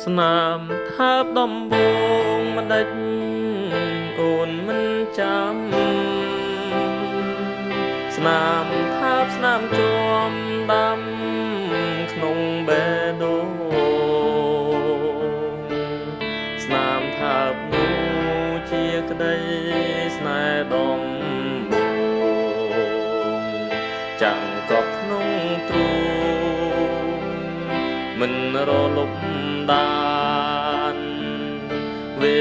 ស្នាមថាបដំបងម្ដេចអូនមិនចាំស្នាមថាបស្នាមជាប់ដាំក្នុងបេះដូងស្នាមថាបនោះជាក្តីស្នេហ៍ដំបងចាំងកប់ក្នុងទ្រូងមិនរលប់ដានវេ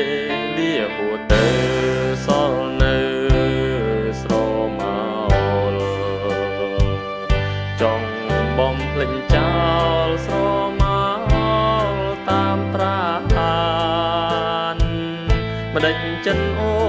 លាហួតទៅសល់នៅស្រមោលចង់បំភ្លេចចោលស្រមោលតាមប្រានម្ដេចចិនអូ